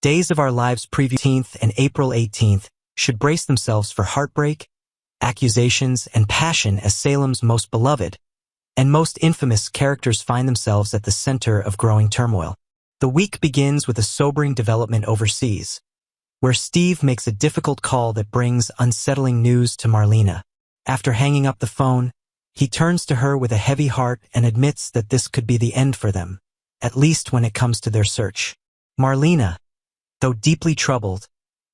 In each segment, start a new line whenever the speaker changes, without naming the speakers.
Days of Our Lives preview 18th and April 18th should brace themselves for heartbreak, accusations, and passion as Salem's most beloved and most infamous characters find themselves at the center of growing turmoil. The week begins with a sobering development overseas, where Steve makes a difficult call that brings unsettling news to Marlena. After hanging up the phone, he turns to her with a heavy heart and admits that this could be the end for them, at least when it comes to their search. Marlena, though deeply troubled,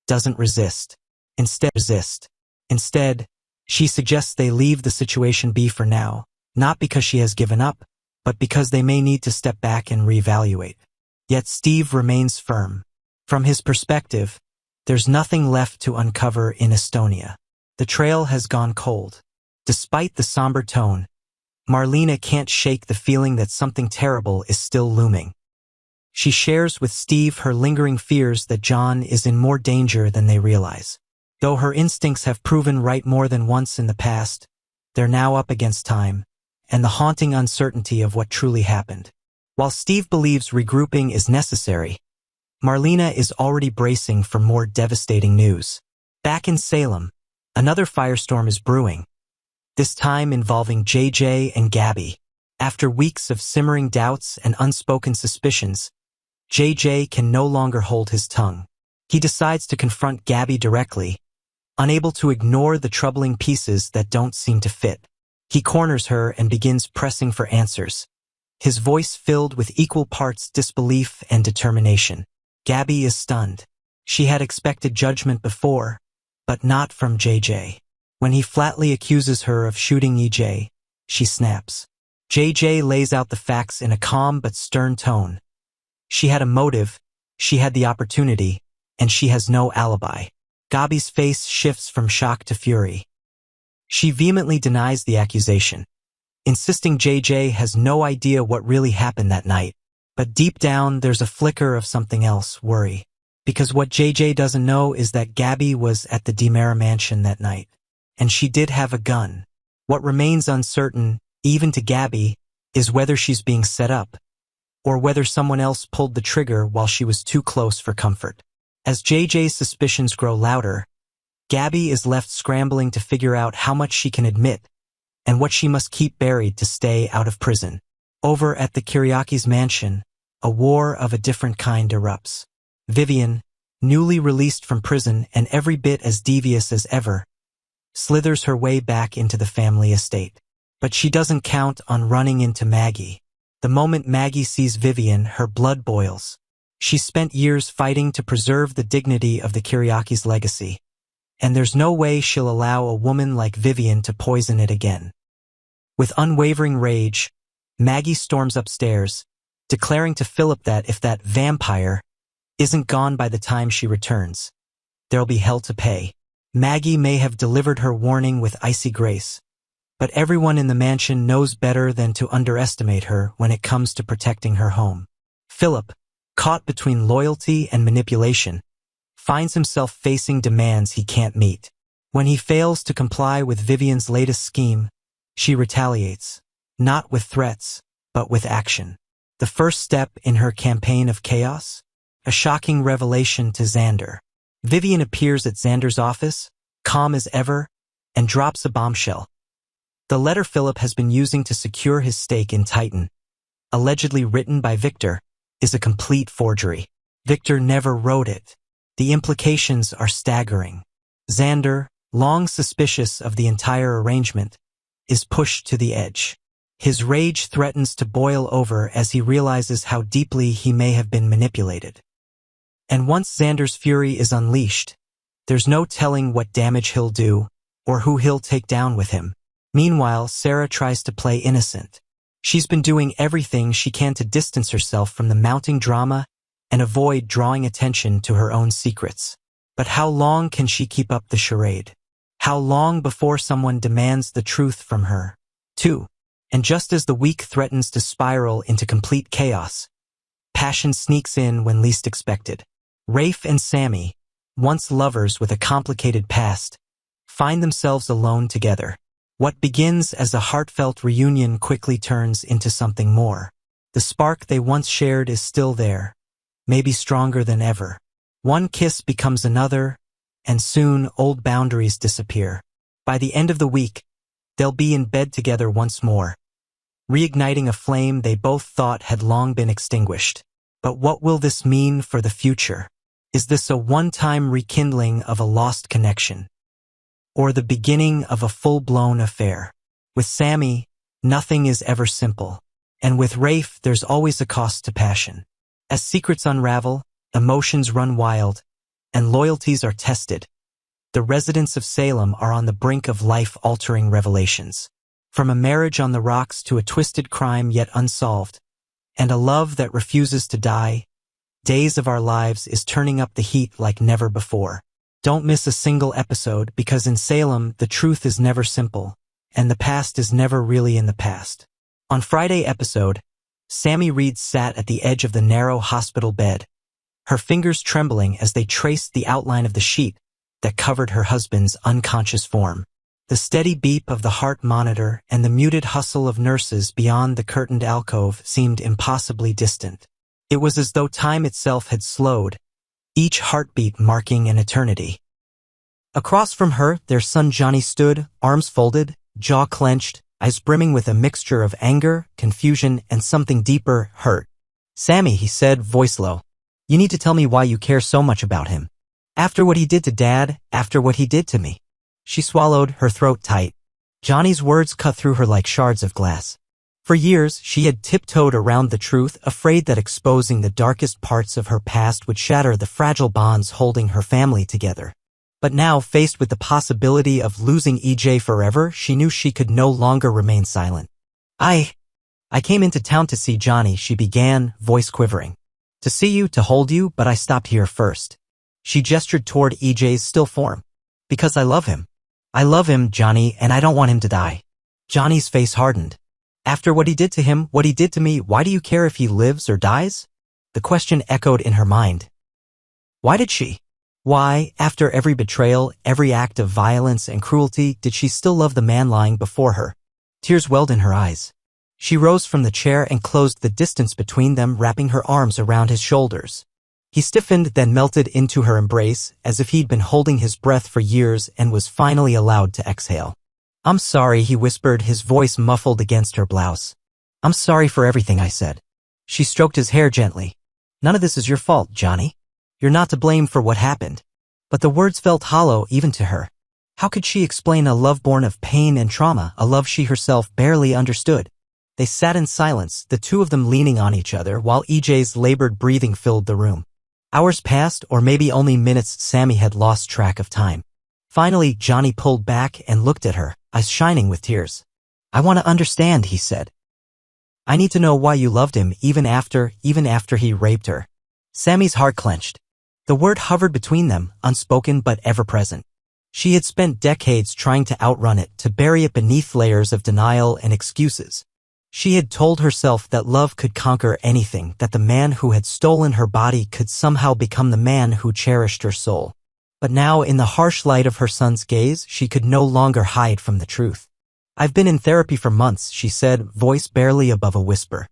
doesn't resist. Instead, she suggests they leave the situation be for now, not because she has given up, but because they may need to step back and reevaluate. Yet Steve remains firm. From his perspective, there's nothing left to uncover in Estonia. The trail has gone cold. Despite the somber tone, Marlena can't shake the feeling that something terrible is still looming. She shares with Steve her lingering fears that John is in more danger than they realize. Though her instincts have proven right more than once in the past, they're now up against time and the haunting uncertainty of what truly happened. While Steve believes regrouping is necessary, Marlena is already bracing for more devastating news. Back in Salem, another firestorm is brewing, this time involving JJ and Gabby. After weeks of simmering doubts and unspoken suspicions, JJ can no longer hold his tongue. He decides to confront Gabby directly, unable to ignore the troubling pieces that don't seem to fit. He corners her and begins pressing for answers, his voice filled with equal parts disbelief and determination. Gabby is stunned. She had expected judgment before, but not from JJ. When he flatly accuses her of shooting EJ, she snaps. JJ lays out the facts in a calm but stern tone. She had a motive, she had the opportunity, and she has no alibi. Gabby's face shifts from shock to fury. She vehemently denies the accusation, insisting JJ has no idea what really happened that night. But deep down, there's a flicker of something else, worry. Because what JJ doesn't know is that Gabby was at the DiMera mansion that night, and she did have a gun. What remains uncertain, even to Gabby, is whether she's being set up, or whether someone else pulled the trigger while she was too close for comfort. As JJ's suspicions grow louder, Gabby is left scrambling to figure out how much she can admit and what she must keep buried to stay out of prison. Over at the Kiriaki's mansion, a war of a different kind erupts. Vivian, newly released from prison and every bit as devious as ever, slithers her way back into the family estate. But she doesn't count on running into Maggie. The moment Maggie sees Vivian, her blood boils. She's spent years fighting to preserve the dignity of the Kiriaki's legacy, and there's no way she'll allow a woman like Vivian to poison it again. With unwavering rage, Maggie storms upstairs, declaring to Philip that if that vampire isn't gone by the time she returns, there'll be hell to pay. Maggie may have delivered her warning with icy grace, but everyone in the mansion knows better than to underestimate her when it comes to protecting her home. Philip, caught between loyalty and manipulation, finds himself facing demands he can't meet. When he fails to comply with Vivian's latest scheme, she retaliates, not with threats, but with action. The first step in her campaign of chaos? A shocking revelation to Xander. Vivian appears at Xander's office, calm as ever, and drops a bombshell. The letter Philip has been using to secure his stake in Titan, allegedly written by Victor, is a complete forgery. Victor never wrote it. The implications are staggering. Xander, long suspicious of the entire arrangement, is pushed to the edge. His rage threatens to boil over as he realizes how deeply he may have been manipulated. And once Xander's fury is unleashed, there's no telling what damage he'll do or who he'll take down with him. Meanwhile, Sarah tries to play innocent. She's been doing everything she can to distance herself from the mounting drama and avoid drawing attention to her own secrets. But how long can she keep up the charade? How long before someone demands the truth from her? 2. And just as the week threatens to spiral into complete chaos, passion sneaks in when least expected. Rafe and Sammy, once lovers with a complicated past, find themselves alone together. What begins as a heartfelt reunion quickly turns into something more. The spark they once shared is still there, maybe stronger than ever. One kiss becomes another, and soon old boundaries disappear. By the end of the week, they'll be in bed together once more, reigniting a flame they both thought had long been extinguished. But what will this mean for the future? Is this a one-time rekindling of a lost connection, or the beginning of a full-blown affair? With Sammy, nothing is ever simple, and with Rafe, there's always a cost to passion. As secrets unravel, emotions run wild, and loyalties are tested, the residents of Salem are on the brink of life-altering revelations. From a marriage on the rocks to a twisted crime yet unsolved, and a love that refuses to die, Days of Our Lives is turning up the heat like never before. Don't miss a single episode, because in Salem, the truth is never simple, and the past is never really in the past. On Friday episode, Sammy Reed sat at the edge of the narrow hospital bed, her fingers trembling as they traced the outline of the sheet that covered her husband's unconscious form. The steady beep of the heart monitor and the muted hustle of nurses beyond the curtained alcove seemed impossibly distant. It was as though time itself had slowed, each heartbeat marking an eternity. Across from her, their son Johnny stood, arms folded, jaw clenched, eyes brimming with a mixture of anger, confusion, and something deeper, hurt. "Sammy," he said, voice low, "you need to tell me why you care so much about him. After what he did to Dad, after what he did to me." She swallowed, her throat tight. Johnny's words cut through her like shards of glass. For years, she had tiptoed around the truth, afraid that exposing the darkest parts of her past would shatter the fragile bonds holding her family together. But now, faced with the possibility of losing EJ forever, she knew she could no longer remain silent. I came into town to see Johnny," she began, voice quivering. "To see you, to hold you, but I stopped here first." She gestured toward EJ's still form. "Because I love him. I love him, Johnny, and I don't want him to die." Johnny's face hardened. "After what he did to him, what he did to me, why do you care if he lives or dies?" The question echoed in her mind. Why did she? Why, after every betrayal, every act of violence and cruelty, did she still love the man lying before her? Tears welled in her eyes. She rose from the chair and closed the distance between them, wrapping her arms around his shoulders. He stiffened, then melted into her embrace, as if he'd been holding his breath for years and was finally allowed to exhale. "I'm sorry," he whispered, his voice muffled against her blouse. "I'm sorry for everything I said." She stroked his hair gently. "None of this is your fault, Johnny. You're not to blame for what happened." But the words felt hollow even to her. How could she explain a love born of pain and trauma, a love she herself barely understood? They sat in silence, the two of them leaning on each other, while EJ's labored breathing filled the room. Hours passed, or maybe only minutes. Sammy had lost track of time. Finally, Johnny pulled back and looked at her, eyes shining with tears. "I want to understand," he said. "I need to know why you loved him even after he raped her." Sammy's heart clenched. The word hovered between them, unspoken but ever-present. She had spent decades trying to outrun it, to bury it beneath layers of denial and excuses. She had told herself that love could conquer anything, that the man who had stolen her body could somehow become the man who cherished her soul. But now, in the harsh light of her son's gaze, she could no longer hide from the truth. "I've been in therapy for months," she said, voice barely above a whisper.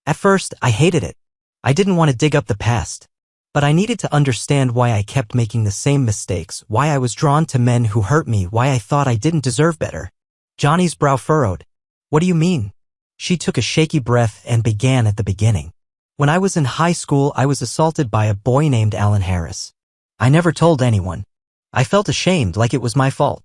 "At first, I hated it. I didn't want to dig up the past. But I needed to understand why I kept making the same mistakes, why I was drawn to men who hurt me, why I thought I didn't deserve better." Johnny's brow furrowed. "What do you mean?" She took a shaky breath and began at the beginning. "When I was in high school, I was assaulted by a boy named Alan Harris. I never told anyone. I felt ashamed, like it was my fault.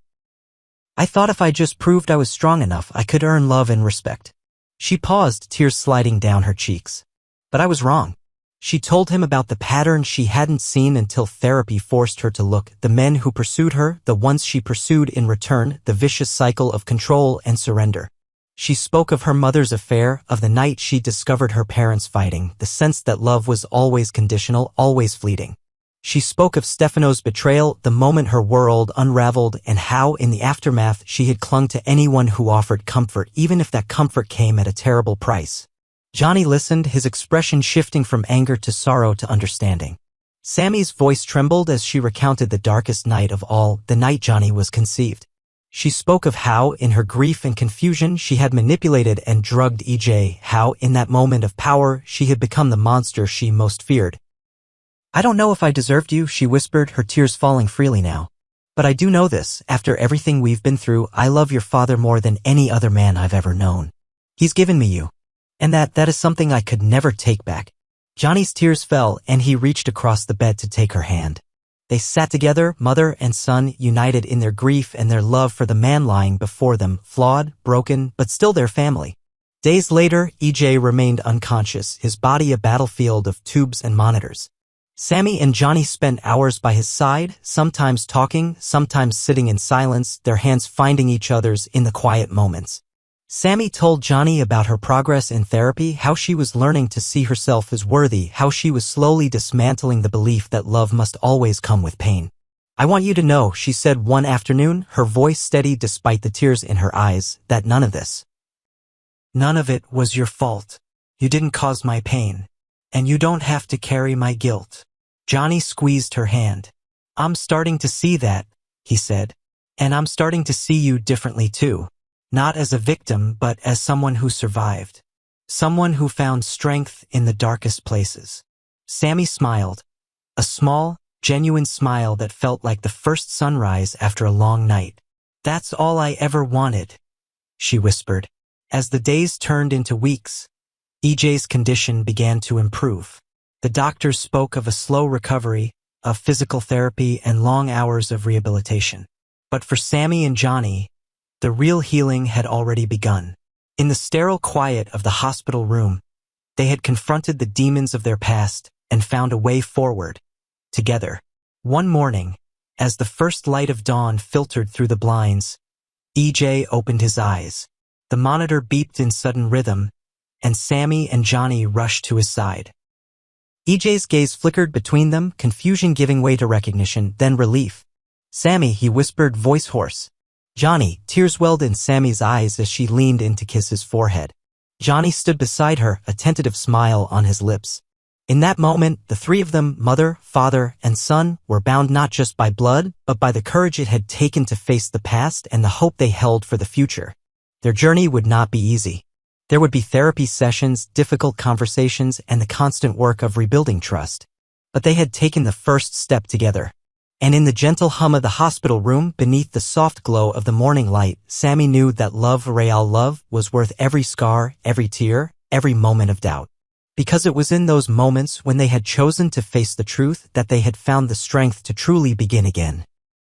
I thought if I just proved I was strong enough, I could earn love and respect." She paused, tears sliding down her cheeks. "But I was wrong." She told him about the pattern she hadn't seen until therapy forced her to look, the men who pursued her, the ones she pursued in return, the vicious cycle of control and surrender. She spoke of her mother's affair, of the night she discovered her parents fighting, the sense that love was always conditional, always fleeting. She spoke of Stefano's betrayal, the moment her world unraveled, and how, in the aftermath, she had clung to anyone who offered comfort, even if that comfort came at a terrible price. Johnny listened, his expression shifting from anger to sorrow to understanding. Sammy's voice trembled as she recounted the darkest night of all, the night Johnny was conceived. She spoke of how, in her grief and confusion, she had manipulated and drugged EJ, how, in that moment of power, she had become the monster she most feared. I don't know if I deserved you, she whispered, her tears falling freely now. But I do know this, after everything we've been through, I love your father more than any other man I've ever known. He's given me you. And that is something I could never take back. Johnny's tears fell, and he reached across the bed to take her hand. They sat together, mother and son, united in their grief and their love for the man lying before them, flawed, broken, but still their family. Days later, EJ remained unconscious, his body a battlefield of tubes and monitors. Sammy and Johnny spent hours by his side, sometimes talking, sometimes sitting in silence, their hands finding each other's in the quiet moments. Sammy told Johnny about her progress in therapy, how she was learning to see herself as worthy, how she was slowly dismantling the belief that love must always come with pain. I want you to know, she said one afternoon, her voice steady despite the tears in her eyes, that none of it was your fault. You didn't cause my pain. And you don't have to carry my guilt. Johnny squeezed her hand. I'm starting to see that, he said. And I'm starting to see you differently too. Not as a victim, but as someone who survived. Someone who found strength in the darkest places. Sammy smiled. A small, genuine smile that felt like the first sunrise after a long night. That's all I ever wanted, she whispered. As the days turned into weeks, EJ's condition began to improve. The doctors spoke of a slow recovery, of physical therapy and long hours of rehabilitation. But for Sammy and Johnny, the real healing had already begun. In the sterile quiet of the hospital room, they had confronted the demons of their past and found a way forward, together. One morning, as the first light of dawn filtered through the blinds, EJ opened his eyes. The monitor beeped in sudden rhythm, and Sammy and Johnny rushed to his side. EJ's gaze flickered between them, confusion giving way to recognition, then relief. Sammy, he whispered, voice hoarse. Johnny, tears welled in Sammy's eyes as she leaned in to kiss his forehead. Johnny stood beside her, a tentative smile on his lips. In that moment, the three of them, mother, father, and son, were bound not just by blood, but by the courage it had taken to face the past and the hope they held for the future. Their journey would not be easy. There would be therapy sessions, difficult conversations, and the constant work of rebuilding trust. But they had taken the first step together. And in the gentle hum of the hospital room, beneath the soft glow of the morning light, Sammy knew that love, real love, was worth every scar, every tear, every moment of doubt. Because it was in those moments when they had chosen to face the truth that they had found the strength to truly begin again.